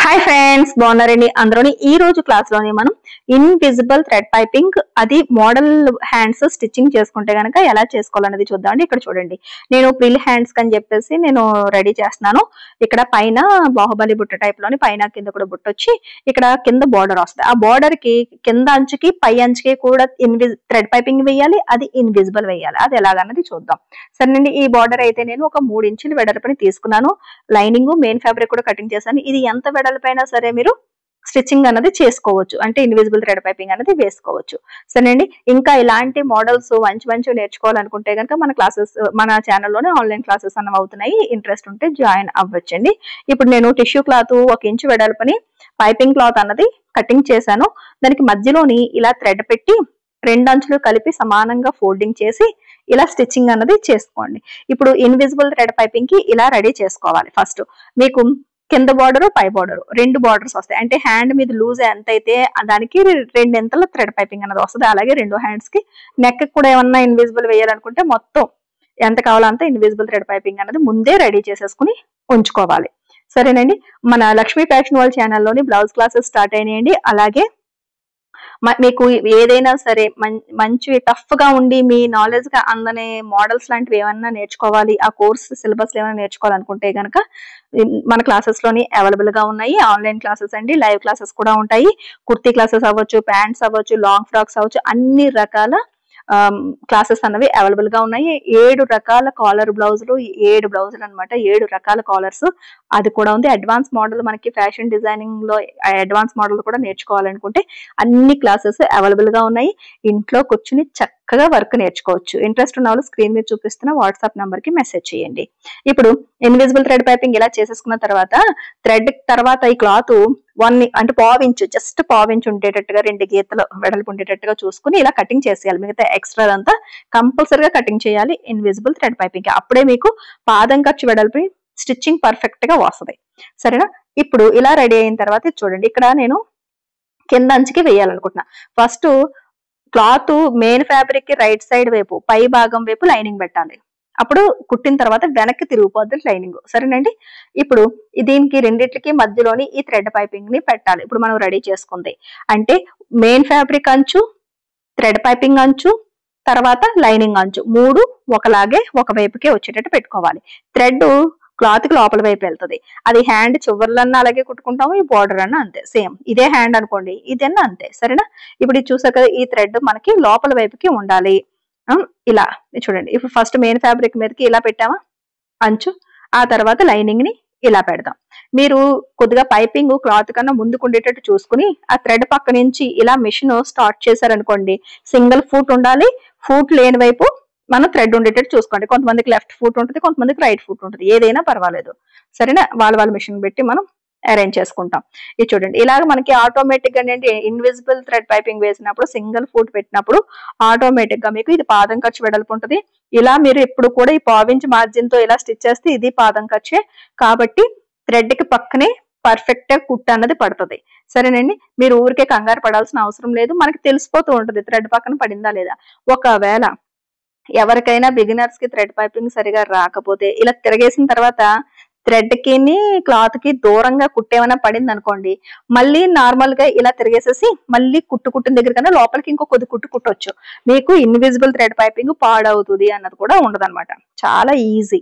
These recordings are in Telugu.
హాయ్ ఫ్రెండ్స్, బాగున్నారండి అందరూని. ఈ రోజు క్లాస్ లోని మనం ఇన్విజిబుల్ థ్రెడ్ పైపింగ్ అది మోడల్ హ్యాండ్స్ స్టిచ్చింగ్ చేసుకుంటే గనక ఎలా చేసుకోవాలనేది చూద్దామండి. ఇక్కడ చూడండి, నేను ప్రిల్ హ్యాండ్స్ అని చెప్పేసి నేను రెడీ చేస్తున్నాను. ఇక్కడ పైన బాహుబలి బుట్ట టైప్ లోని పైన కింద కూడా బుట్ట వచ్చి ఇక్కడ కింద బార్డర్ వస్తుంది. ఆ బార్డర్ కి కింద అంచుకి పై అంచుకి కూడా థ్రెడ్ పైపింగ్ వేయాలి, అది ఇన్విజిబుల్ వేయాలి. అది ఎలాగన్నది చూద్దాం. సరేనండి, ఈ బార్డర్ అయితే నేను ఒక 3 ఇంచుల వెడల్పుని తీసుకున్నాను. లైనింగ్ మెయిన్ ఫ్యాబ్రిక్ కూడా కటింగ్ చేశాను. ఇది ఎంత వెడల్పైనా సరే మీరు స్టిచ్చింగ్ అన్నది చేసుకోవచ్చు, అంటే ఇన్విజిబుల్ థ్రెడ్ పైపింగ్ అనేది వేసుకోవచ్చు. సరేనండి, ఇంకా ఇలాంటి మోడల్స్ మంచి నేర్చుకోవాలనుకుంటే కనుక మన క్లాసెస్ మన ఛానల్లోనే ఆన్లైన్ క్లాసెస్ అన్నవి అవుతున్నాయి. ఇంట్రెస్ట్ ఉంటే జాయిన్ అవ్వచ్చండి. ఇప్పుడు నేను టిష్యూ క్లాత్ 1 ఇంచు వెడల్పుని పైపింగ్ క్లాత్ అన్నది కటింగ్ చేశాను. దానికి మధ్యలోని ఇలా థ్రెడ్ పెట్టి 2 అంచులు కలిపి సమానంగా ఫోల్డింగ్ చేసి ఇలా స్టిచ్చింగ్ అన్నది చేసుకోండి. ఇప్పుడు ఇన్విజిబుల్ థ్రెడ్ పైపింగ్ కి ఇలా రెడీ చేసుకోవాలి. ఫస్ట్ మీకు కింద బార్డర్ పై బార్డర్ 2 బార్డర్స్ వస్తాయి. అంటే హ్యాండ్ మీద లూజ్ ఎంత అయితే దానికి 2 ఎంతల థ్రెడ్ పైపింగ్ అనేది వస్తుంది. అలాగే 2 హ్యాండ్స్ కి నెక్ కూడా ఏమన్నా ఇన్విజిబుల్ వేయాలనుకుంటే మొత్తం ఎంత కావాలో అంత ఇన్విజిబుల్ థ్రెడ్ పైపింగ్ అనేది ముందే రెడీ చేసేసుకుని ఉంచుకోవాలి. సరేనండి, మన లక్ష్మీ ఫ్యాషన్ వాళ్ళ ఛానల్లోని బ్లౌజ్ క్లాసెస్ స్టార్ట్ అయినాయండి. అలాగే మీకు ఏదైనా సరే మంచి టఫ్ గా ఉండి మీ నాలెడ్జ్ గా అందని మోడల్స్ లాంటివి ఏమన్నా నేర్చుకోవాలి, ఆ కోర్స్ సిలబస్ ఏమైనా నేర్చుకోవాలనుకుంటే గనక మన క్లాసెస్ లోని అవైలబుల్ గా ఉన్నాయి. ఆన్లైన్ క్లాసెస్ అండి, లైవ్ క్లాసెస్ కూడా ఉంటాయి. కుర్తీ క్లాసెస్ అవ్వచ్చు, ప్యాంట్స్ అవ్వచ్చు, లాంగ్ ఫ్రాక్స్ అవ్వచ్చు, అన్ని రకాల క్లాసెస్ అన్నవి అవైలబుల్ గా ఉన్నాయి. 7 రకాల కాలర్ బ్లౌజులు, 7 బ్లౌజులు అనమాట, 7 రకాల కాలర్స్ అది కూడా ఉంది. అడ్వాన్స్ మోడల్ మనకి ఫ్యాషన్ డిజైనింగ్ లో అడ్వాన్స్ మోడల్ కూడా నేర్చుకోవాలనుకుంటే అన్ని క్లాసెస్ అవైలబుల్ గా ఉన్నాయి. ఇంట్లో కూర్చుని చక్కగా వర్క్ నేర్చుకోవచ్చు. ఇంట్రెస్ట్ ఉన్న వాళ్ళు స్క్రీన్ మీద చూపిస్తున్న వాట్సాప్ నంబర్ కి మెసేజ్ చేయండి. ఇప్పుడు ఇన్విజిబుల్ థ్రెడ్ పైపింగ్ ఇలా చేసేసుకున్న తర్వాత థ్రెడ్ తర్వాత ఈ క్లాత్ 1 అంటే పావించు, జస్ట్ పావించు ఉండేటట్టుగా 2 గీతలు వెడల్పు ఉండేటట్టుగా చూసుకుని ఇలా కటింగ్ చేసేయాలి. మిగతా ఎక్స్ట్రా అంతా కంపల్సరీగా కటింగ్ చేయాలి ఇన్విజిబుల్ థ్రెడ్ పైపింగ్. అప్పుడే మీకు పాదం ఖర్చు వెడల్పి స్టిచ్చింగ్ పర్ఫెక్ట్ గా వస్తుంది. సరేనా, ఇప్పుడు ఇలా రెడీ అయిన తర్వాత చూడండి, ఇక్కడ నేను కింద అంచుకి వేయాలనుకుంటున్నా. ఫస్ట్ క్లాత్ మెయిన్ ఫ్యాబ్రిక్ కి రైట్ సైడ్ వైపు పై భాగం వైపు లైనింగ్ పెట్టాలి. అప్పుడు కుట్టిన తర్వాత వెనక్కి తిరిగిపోద్ది లైనింగ్. సరేనండి, ఇప్పుడు దీనికి రెండిట్లకి మధ్యలోని ఈ థ్రెడ్ పైపింగ్ ని పెట్టాలి. ఇప్పుడు మనం రెడీ చేసుకుంది అంటే మెయిన్ ఫ్యాబ్రిక్ అంచు, థ్రెడ్ పైపింగ్ అంచు, తర్వాత లైనింగ్ అంచు 3 ఒకలాగే ఒకవైపుకే వచ్చేటట్టు పెట్టుకోవాలి. థ్రెడ్ క్లాత్ కి లోపల వైపు వెళ్తుంది. అది హ్యాండ్ చివర్లన్నా అలాగే కుట్టుకుంటాము, ఈ బార్డర్ అన్నా అంతే. సేమ్ ఇదే హ్యాండ్ అనుకోండి, ఇదన్నా అంతే. సరేనా, ఇప్పుడు ఇది చూసారు కదా, ఈ థ్రెడ్ మనకి లోపల వైపుకి ఉండాలి. ఇలా చూడండి, ఇప్పుడు ఫస్ట్ మెయిన్ ఫ్యాబ్రిక్ మీదకి ఇలా పెట్టామా అంచు, ఆ తర్వాత లైనింగ్ ని ఇలా పెడదాం. మీరు కొద్దిగా పైపింగ్ క్లాత్ కన్నా ముందుకు ఉండేటట్టు చూసుకుని ఆ థ్రెడ్ పక్క నుంచి ఇలా మిషన్ స్టార్ట్ చేశారనుకోండి, సింగిల్ ఫూట్ ఉండాలి. ఫూట్ లేని వైపు మనం థ్రెడ్ ఉండేటట్టు చూసుకోండి. కొంతమందికి లెఫ్ట్ ఫూట్ ఉంటుంది, కొంతమందికి రైట్ ఫూట్ ఉంటుంది, ఏదైనా పర్వాలేదు. సరేనా, వాళ్ళ మిషన్ పెట్టి మనం అరేంజ్ చేసుకుంటాం. ఇది చూడండి, ఇలాగ మనకి ఆటోమేటిక్ గా ఏంటి, ఇన్విజిబుల్ థ్రెడ్ పైపింగ్ వేసినప్పుడు సింగిల్ ఫూట్ పెట్టినప్పుడు ఆటోమేటిక్ గా మీకు ఇది పాదం ఖర్చు వెడల్పు ఉంటుంది. ఇలా మీరు ఎప్పుడు కూడా ఈ పావించి మార్జిన్ తో ఇలా స్టిచ్ చేస్తే ఇది పాదం ఖర్చే కాబట్టి థ్రెడ్ కి పక్కనే పర్ఫెక్ట్ గా కుట్టు అన్నది పడుతుంది. సరేనండి, మీరు ఊరికే కంగారు పడాల్సిన అవసరం లేదు. మనకి తెలిసిపోతూ ఉంటుంది థ్రెడ్ పక్కన పడిందా లేదా. ఒకవేళ ఎవరికైనా బిగినర్స్ కి థ్రెడ్ పైపింగ్ సరిగా రాకపోతే ఇలా తిరగేసిన తర్వాత థ్రెడ్ కి క్లాత్ కి దూరంగా కుట్టేమైనా పడింది అనుకోండి, మళ్ళీ నార్మల్ గా ఇలా తిరిగేసేసి మళ్ళీ కుట్టిన దగ్గర కన్నా లోపలికి ఇంకో కొద్ది కుట్టొచ్చు. మీకు ఇన్విజిబుల్ థ్రెడ్ పైపింగ్ పాడవుతుంది అన్నది కూడా ఉండదు అనమాట. చాలా ఈజీ.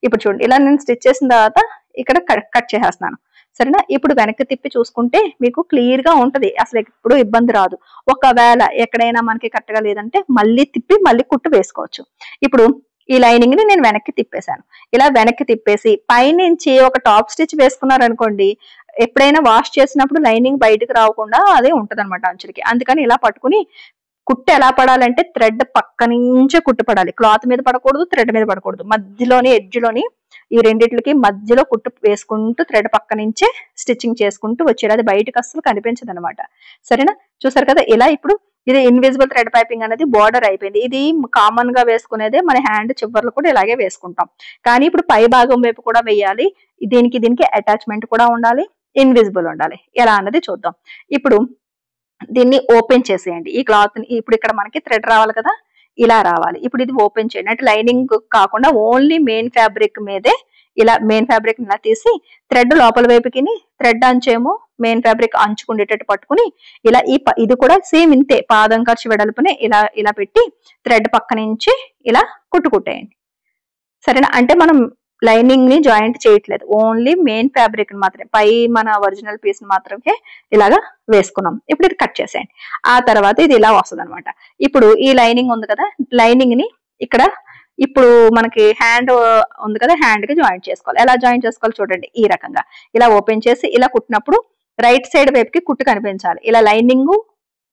ఇప్పుడు చూడండి, ఇలా నేను స్టిచ్ చేసిన తర్వాత ఇక్కడ కట్ చేసేస్తున్నాను. సరేనా, ఇప్పుడు వెనక్కి తిప్పి చూసుకుంటే మీకు క్లియర్ గా ఉంటది, అసలు ఎప్పుడు ఇబ్బంది రాదు. ఒకవేళ ఎక్కడైనా మనకి కరెక్ట్ గా లేదంటే మళ్ళీ తిప్పి మళ్ళీ కుట్టు వేసుకోవచ్చు. ఇప్పుడు ఈ లైనింగ్ ని నేను వెనక్కి తిప్పేశాను. ఇలా వెనక్కి తిప్పేసి పైనుంచి ఒక టాప్ స్టిచ్ వేసుకున్నారనుకోండి, ఎప్పుడైనా వాష్ చేసినప్పుడు లైనింగ్ బయటకు రాకుండా అదే ఉంటది అనమాట అంచులకి. అందుకని ఇలా పట్టుకుని కుట్టు ఎలా పడాలంటే థ్రెడ్ పక్క నుంచే కుట్టు పడాలి. క్లాత్ మీద పడకూడదు, థ్రెడ్ మీద పడకూడదు. మధ్యలోని ఎడ్జ్లోని ఈ రెండిట్లకి మధ్యలో కుట్టు వేసుకుంటూ థ్రెడ్ పక్క నుంచే స్టిచ్చింగ్ చేసుకుంటూ వచ్చేది. అది బయటకు అస్సలు కనిపించదు అనమాట. సరేనా, చూసారు కదా, ఇలా ఇప్పుడు ఇది ఇన్విజిబుల్ థ్రెడ్ పైపింగ్ అనేది బార్డర్ అయిపోయింది. ఇది కామన్ గా వేసుకునేదే, మన హ్యాండ్ చివర్లు కూడా ఇలాగే వేసుకుంటాం. కానీ ఇప్పుడు పై భాగం వైపు కూడా వేయాలి. దీనికి అటాచ్మెంట్ కూడా ఉండాలి, ఇన్విజిబుల్ ఉండాలి. ఎలా అన్నది చూద్దాం. ఇప్పుడు దీన్ని ఓపెన్ చేసేయండి. ఈ క్లాత్ ని ఇప్పుడు ఇక్కడ మనకి థ్రెడ్ రావాలి కదా, ఇలా రావాలి. ఇప్పుడు ఇది ఓపెన్ చేయండి. అంటే లైనింగ్ కాకుండా ఓన్లీ మెయిన్ ఫ్యాబ్రిక్ మీదే ఇలా మెయిన్ ఫ్యాబ్రిక్ ఇలా తీసి థ్రెడ్ లోపల వైపుకి థ్రెడ్ అంచేమో మెయిన్ ఫ్యాబ్రిక్ అంచుకుండేటట్టు పట్టుకుని ఇలా ఇది కూడా సేమ్ ఇంతే పాదం ఖర్చు వెడల్పునే ఇలా ఇలా పెట్టి థ్రెడ్ పక్క నుంచి ఇలా కుట్టేయండి. సరేనా? అంటే మనం లైనింగ్ ని జాయింట్ చేయట్లేదు, ఓన్లీ మెయిన్ ఫ్యాబ్రిక్ మాత్రమే, పై మన ఒరిజినల్ పీస్ మాత్రమే ఇలాగా వేసుకున్నాం. ఇప్పుడు ఇది కట్ చేసేయండి. ఆ తర్వాత ఇది ఇలా వస్తుంది అనమాట. ఇప్పుడు ఈ లైనింగ్ ఉంది కదా, లైనింగ్ ని ఇక్కడ ఇప్పుడు మనకి హ్యాండ్ ఉంది కదా, హ్యాండ్ కి జాయింట్ చేసుకోవాలి. ఎలా జాయింట్ చేసుకోవాలి చూడండి. ఈ రకంగా ఇలా ఓపెన్ చేసి ఇలా కుట్టినప్పుడు రైట్ సైడ్ వైపుకి కుట్టు కనిపించాలి. ఇలా లైనింగ్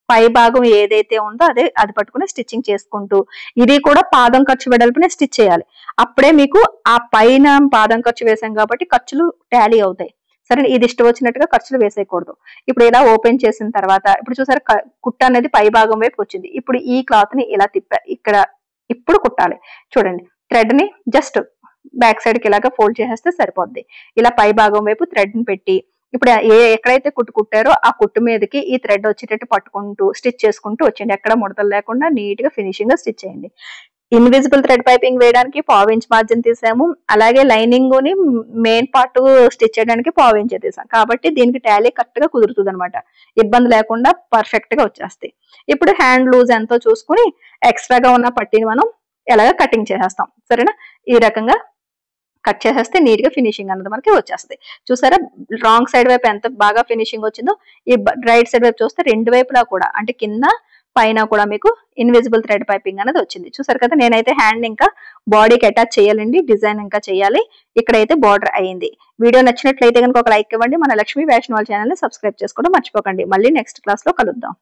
పై భాగం ఏదైతే ఉందో అది పట్టుకుని స్టిచ్చింగ్ చేసుకుంటూ, ఇది కూడా పాదం ఖర్చు వెడల్పునే స్టిచ్ చేయాలి. అప్పుడే మీకు ఆ పైన పాదం ఖర్చు వేసాం కాబట్టి ఖర్చులు టాలీ అవుతాయి. సరే, ఇది ఇష్టం వచ్చినట్టుగా ఖర్చులు వేసేయకూడదు. ఇప్పుడు ఇలా ఓపెన్ చేసిన తర్వాత ఇప్పుడు చూసారు కుట్ట అనేది పై భాగం వైపు వచ్చింది. ఇప్పుడు ఈ క్లాత్ ని ఇలా ఇక్కడ ఇప్పుడు కుట్టాలి. చూడండి, థ్రెడ్ ని జస్ట్ బ్యాక్ సైడ్ కి ఇలాగా ఫోల్డ్ చేసేస్తే సరిపోద్ది. ఇలా పై భాగం వైపు థ్రెడ్ ని పెట్టి ఇప్పుడు ఎక్కడైతే కుట్టారో ఆ కుట్టు మీదకి ఈ థ్రెడ్ వచ్చేటట్టు పట్టుకుంటూ స్టిచ్ చేసుకుంటూ వచ్చేయండి. ఎక్కడ ముడతలు లేకుండా నీట్ గా ఫినిషింగ్ గా స్టిచ్ చేయండి. ఇన్విజిబుల్ థ్రెడ్ పైపింగ్ వేయడానికి 1/4 ఇంచ్ మార్జిన్ తీసాము. అలాగే లైనింగ్ ని మెయిన్ పార్ట్ స్టిచ్ చేయడానికి 1/4 ఇంచ్ తీసాం. కాబట్టి దీనికి టాలీ కరెక్ట్ గా కుదురుతుంది అనమాట. ఇబ్బంది లేకుండా పర్ఫెక్ట్ గా వచ్చేస్తాయి. ఇప్పుడు హ్యాండ్ లూజ్ ఎంతో చూసుకుని ఎక్స్ట్రాగా ఉన్న పట్టీని మనం ఎలాగ కటింగ్ చేసేస్తాం. సరేనా? ఈ రకంగా కట్ చేసేస్తే నీట్ గా ఫినిషింగ్ అన్నది మనకి వచ్చేస్తుంది. చూసారా రాంగ్ సైడ్ వైపు ఎంత బాగా ఫినిషింగ్ వచ్చిందో. ఈ రైట్ సైడ్ వైపు చూస్తే రెండు వైపులా కూడా అంటే కింద పైన కూడా మీకు ఇన్విజిబుల్ థ్రెడ్ పైపింగ్ అనేది వచ్చింది. చూసారు కదా, నేనైతే హ్యాండ్ ఇంకా బాడీకి అటాచ్ చేయాలండి, డిజైన్ ఇంకా చేయాలి. ఇక్కడైతే బార్డర్ అయింది. వీడియో నచ్చినట్లయితే కనుక ఒక లైక్ ఇవ్వండి. మన లక్ష్మీ ఫ్యాషన్ వాళ్ళ ఛానల్ ని సబ్స్క్రైబ్ చేసుకోవడం మర్చిపోకండి. మళ్ళీ నెక్స్ట్ క్లాస్ లో కలుద్దాం.